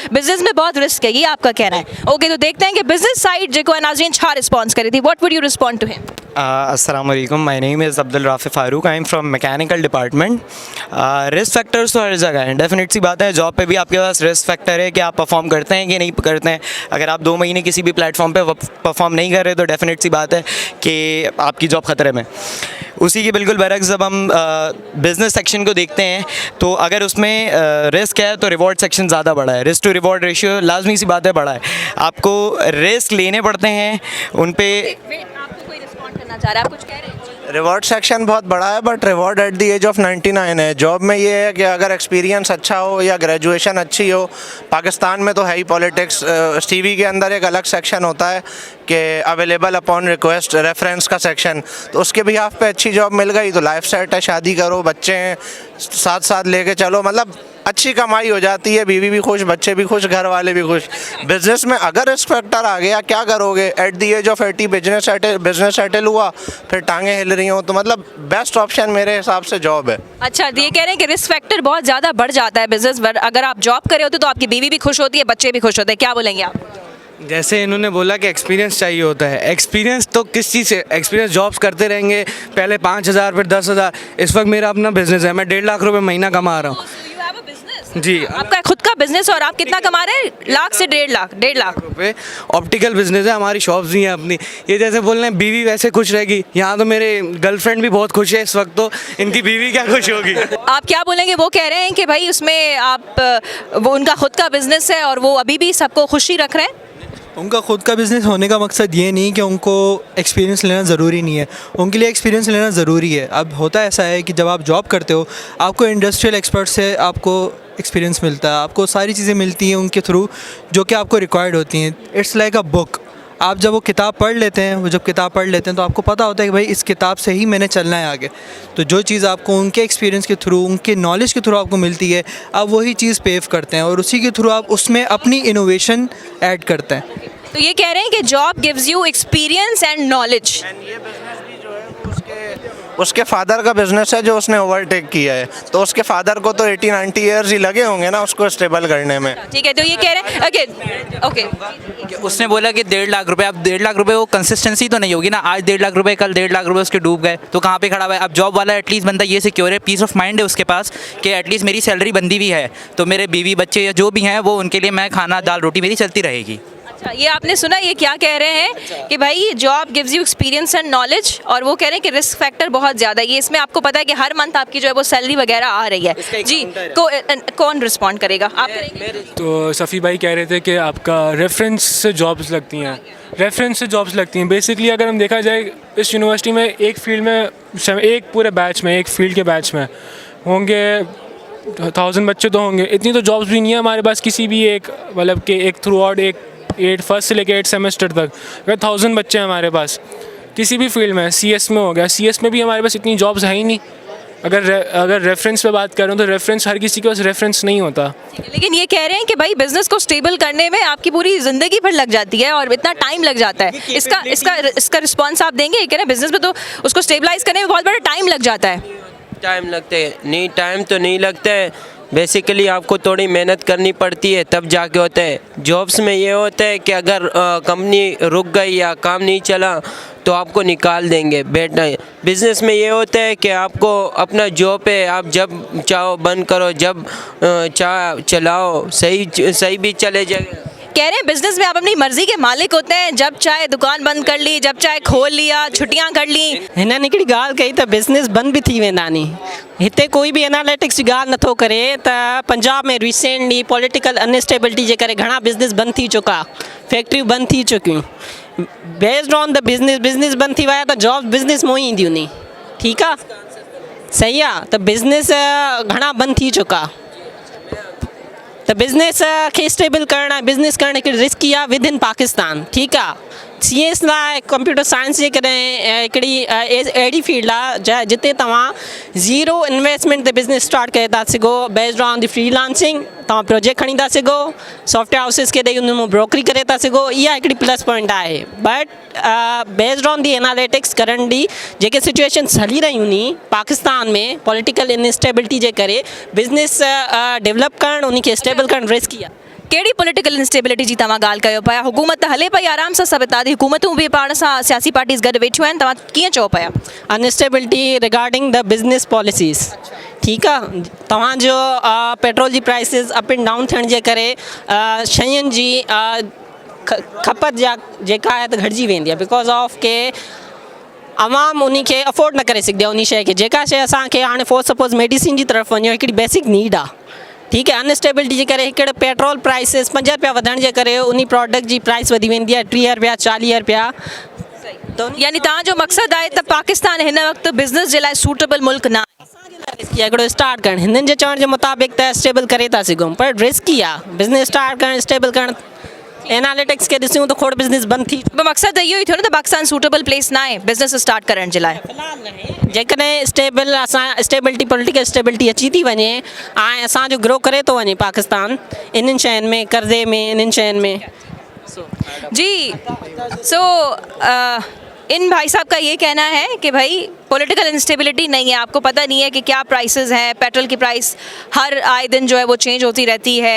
Business में बहुत risk है, ये आपका कहना है। ओके, तो देखते हैं कि बिजनेस साइड जेको नाज़रीन छा रिस्पॉन्स करी थी। What would you respond to him? अस्सलाम वालेकुम, my name is Abdul Rafi Farooq, I am from mechanical department. Risk factors तो हर जगह हैं, डेफिनेट सी बात है। जॉब पे भी आपके पास रिस्क फैक्टर है कि आप परफॉर्म करते हैं कि नहीं करते हैं। अगर आप 2 महीने किसी भी प्लेटफॉर्म पे परफॉर्म नहीं कर रहे तो डेफिनेट सी बात है कि आपकी जॉब ख़तरे में। उसी के बिल्कुल बरक्स जब हम बिज़नेस सेक्शन को देखते हैं तो अगर उसमें रिस्क है तो रिवॉर्ड सेक्शन ज़्यादा बड़ा है। रिस्क टू रिवॉर्ड रेशियो लाजमी सी बात है बड़ा है। आपको रिस्क लेने पड़ते हैं उन पे। आपको कोई रिस्पॉन्ड करना चाह रहा है, आप कुछ कह रहे हैं? रिवॉर्ड सेक्शन बहुत बड़ा है, but reward at the age of 99 है। जॉब में ये है कि अगर एक्सपीरियंस अच्छा हो या ग्रेजुएशन अच्छी हो, पाकिस्तान में तो है ही पॉलिटिक्स। सीवी के अंदर एक अलग सेक्शन होता है कि अवेलेबल अपॉन रिक्वेस्ट, रेफरेंस का सेक्शन। तो उसके भी आप पे अच्छी जॉब मिल गई तो लाइफ सेट है, शादी करो, बच्चे हैं, साथ साथ लेके चलो, मतलब अच्छी कमाई हो जाती है, बीवी भी खुश, बच्चे भी खुश, घर वाले भी खुश। बिजनेस में अगर रिस्क फैक्टर आ गया, क्या करोगे? At the age of 80 business settle हुआ, फिर टांगे हिल रही हो, तो मतलब बेस्ट ऑप्शन मेरे हिसाब से जॉब है। अच्छा, ये कह रहे हैं कि रिस्क फैक्टर बहुत ज़्यादा बढ़ जाता है बिजनेस पर। अगर आप जॉब कर रहे होते तो आपकी बीवी भी खुश होती है, बच्चे भी खुश होते हैं, क्या बोलेंगे आप? जैसे इन्होंने बोला कि एक्सपीरियंस चाहिए होता है, एक्सपीरियंस तो किस चीज़ से? एक्सपीरियंस जॉब्स करते रहेंगे, पहले 5,000 फिर 10,000। इस वक्त मेरा अपना बिजनेस है, मैं 1.5 लाख रुपए महीना कमा रहा हूँ जी। आपका खुद का बिजनेस और आप कितना कमा रहे हैं? लाख से 1.5 लाख रुपए। ऑप्टिकल बिजनेस है, हमारी शॉप्स भी हैं अपनी। ये जैसे बोल रहे हैं बीवी वैसे खुश रहेगी, यहाँ तो मेरे गर्लफ्रेंड भी बहुत खुश है इस वक्त, तो इनकी बीवी क्या खुश होगी? आप क्या बोलेंगे? वो कह रहे हैं कि भाई उसमें वो उनका खुद का बिजनेस है और वो अभी भी सबको खुशी रख रहे हैं। उनका खुद का बिज़नेस होने का मकसद ये नहीं कि उनको एक्सपीरियंस लेना ज़रूरी नहीं है, उनके लिए एक्सपीरियंस लेना ज़रूरी है। अब होता ऐसा है कि जब आप जॉब करते हो आपको इंडस्ट्रियल एक्सपर्ट से आपको एक्सपीरियंस मिलता है, आपको सारी चीज़ें मिलती हैं उनके थ्रू जो कि आपको रिक्वायर्ड होती हैं। It's like a book. आप जब वो किताब पढ़ लेते हैं, तो आपको पता होता है कि भाई इस किताब से ही मैंने चलना है आगे। तो जो चीज़ आपको उनके एक्सपीरियंस के थ्रू, उनके नॉलेज के थ्रू आपको मिलती है, आप वही चीज़ पेव करते हैं और उसी के थ्रू आप उसमें अपनी इनोवेशन ऐड करते हैं। तो ये कह रहे हैं कि job gives you experience and knowledge. ये बिजनेस भी जो है उसके फादर का बिजनेस है जो उसने ओवरटेक किया है, तो उसके फादर को तो 80-90 ईयर्स ही लगे होंगे ना उसको स्टेबल करने में। ठीक है, तो ये कह रहे हैं ओके उसने बोला कि 1.5 लाख रुपए। अब 1.5 लाख रुपए वो कंसिस्टेंसी तो नहीं होगी ना। आज 1.5 लाख रुपए, कल 1.5 लाख रुपए उसके डूब गए तो कहाँ पे खड़ा हुआ है? अब जॉब वाला एटलीस्ट बंदा ये सिक्योर है, पीस ऑफ माइंड है उसके पास कि एटलीस्ट मेरी सैलरी बंदी भी है तो मेरे बीवी बच्चे या जो भी हैं वो उनके लिए मैं खाना दाल रोटी मेरी चलती रहेगी। अच्छा, ये आपने सुना ये क्या कह रहे हैं कि भाई job gives you experience and knowledge, और वो कह रहे हैं कि रिस्क फैक्टर बहुत ज़्यादा है। ये इसमें आपको पता है कि हर मंथ आपकी जो है वो सैलरी वगैरह आ रही है जी। कौन रिस्पॉन्ड करेगा? आप करेंगे? तो सफ़ी भाई कह रहे थे कि आपका रेफरेंस से जॉब्स लगती हैं, बेसिकली अगर हम देखा जाए इस यूनिवर्सिटी में एक फील्ड में, एक पूरे बैच में, एक फील्ड के बैच में होंगे 1000 बच्चे तो होंगे। इतनी तो जॉब्स भी नहीं है हमारे पास किसी भी एक, मतलब कि एक थ्रू आउट एक 8 फर्स्ट से लेकर 8 सेमेस्टर तक अगर 1000 बच्चे हैं हमारे पास किसी भी फील्ड में। CS में हो गया, CS में भी हमारे पास इतनी जॉब्स है ही नहीं। अगर रेफरेंस पे बात कर रहे हो तो रेफरेंस हर किसी के पास रेफरेंस नहीं होता। लेकिन ये कह रहे हैं कि भाई बिजनेस को स्टेबल करने में आपकी पूरी ज़िंदगी भर लग जाती है और इतना टाइम लग जाता है। इसका रिस्पॉन्स आप देंगे? ये कह रहे हैं बिजनेस में तो उसको स्टेबलाइज करने में बहुत बड़ा टाइम लग जाता है। टाइम लगते हैं नहीं, टाइम तो नहीं लगता है। बेसिकली आपको थोड़ी मेहनत करनी पड़ती है तब जाके होता है। जॉब्स में ये होता है कि अगर कंपनी रुक गई या काम नहीं चला तो आपको निकाल देंगे, बैठना है। बिज़नेस में ये होता है कि आपको अपना जॉब है, आप जब चाहो बंद करो, जब चाहो चलाओ, सही भी चले जाएगा। कह रहे हैं बिजनेस में आप अपनी मर्जी के मालिक होते हैं, जब चाहे दुकान बंद कर ली, जब चाहे खोल लिया, छुट्टियां कर ली। हिन हिकिड़ी ॻाल्हि कई त बिज़नेस बंदि बि थी वेंदा नी। हिते कोई बि एनालिटिक्स जी ॻाल्हि नथो करे त पंजाब में रिसेंटली पॉलिटिकल अनस्टेबिलिटी जे करे घणा बिज़नेस बंदि थी चुका, फैक्ट्रियूं बंदि थी चुकियूं। बेस्ड ऑन द बिज़नेस बंदि थी विया त जॉब्स बिज़नेस मां ई ईंदियूं नी। ठीकु आहे, सही आहे। त बिज़नेस घणा बंदि थी चुका, त बिज़नेस खे स्टेबल करणु, बिज़नेस करणु हिकिड़ी रिस्की आहे विद इन पाकिस्तान। ठीकु आहे। CS लाइ कंप्यूटर साइंस जे कॾहिं हिकिड़ी अहिड़ी फील्ड आहे जिते तव्हां ज़ीरो इन्वेस्टमेंट ते बिज़नेस स्टार्ट करे था सघो। बेस्ड ऑन द फ्रीलांसिंग तव्हां प्रोजेक्ट खणी था सघो, सॉफ्टवेयर हाउसिस खे ॾेई उन मां ब्रोकरी करे था सघो। इहा हिकिड़ी प्लस पॉइंट आहे। But based on the analytics current D JK situations हली रहियूं नी पाकिस्तान में पॉलिटिकल इनस्टेबिलिटी जे करे बिज़नेस डेवलप करणु, उनखे स्टेबल करणु रिस्की आहे। कहिड़ी पॉलिटिकल इंस्टेबिलिटी जी तव्हां ॻाल्हि कयो पिया हुकूमत त हले पई आराम सां सभु हितां जी हुकूमतूं बि पाण सां सियासी पार्टीज़ गॾु वेठियूं आहिनि तव्हां कीअं चओ पिया instability regarding the business policies ठीकु आहे तव्हांजो पेट्रोल जी प्राइसिस अप एंड डाउन थियण जे करे शयुनि जी खपत जेका आहे त घटिजी वेंदी आहे बिकॉज ऑफ के अवाम उन खे अफोर्ड न करे सघंदी आहे उन शइ खे जेका शइ असांखे हाणे फॉर सपोज़ मेडिसिन जी तरफ़ वञो हिकिड़ी बेसिक नीड आहे ठीकु आहे अनस्टेबिलिटी जे करे हिकिड़े पेट्रोल प्राइसिस 5 रुपया वधण जे करे उन प्रोडक्ट जी प्राइस वधी वेंदी आहे 30 रुपया 40 रुपया यानी तव्हांजो मक़सदु आहे त पाकिस्तान हिन वक़्तु बिज़नेस जे लाइ सूटेबल मुल्क न आहे हिकिड़ो स्टार्ट करणु हिननि जे चवण जे मुताबिक़ त स्टेबल करे था सघूं पर रिस्की आहे बिज़नेस स्टार्ट करणु स्टेबल करणु एनालिटिक्स खे ॾिसूं त खोड़ बिज़नेस बंदि थी पोइ मक़सदु त इहो ई थियो न त पाकिस्तान सूटेबल प्लेस न आहे बिज़नेस स्टार्ट करण जे लाइ जेकॾहिं स्टेबल असां स्टेबिलिटी पॉलिटिकल स्टेबिलिटी अची थी वञे ऐं असांजो ग्रो करे थो वञे पाकिस्तान इन्हनि शयुनि में कर्ज़े में इन्हनि शयुनि में जी सो इन भाई साहब का ये कहना है कि भाई पॉलिटिकल इंस्टेबिलिटी नहीं है आपको पता नहीं है कि क्या प्राइसेस हैं पेट्रोल की प्राइस हर आए दिन जो है वो चेंज होती रहती है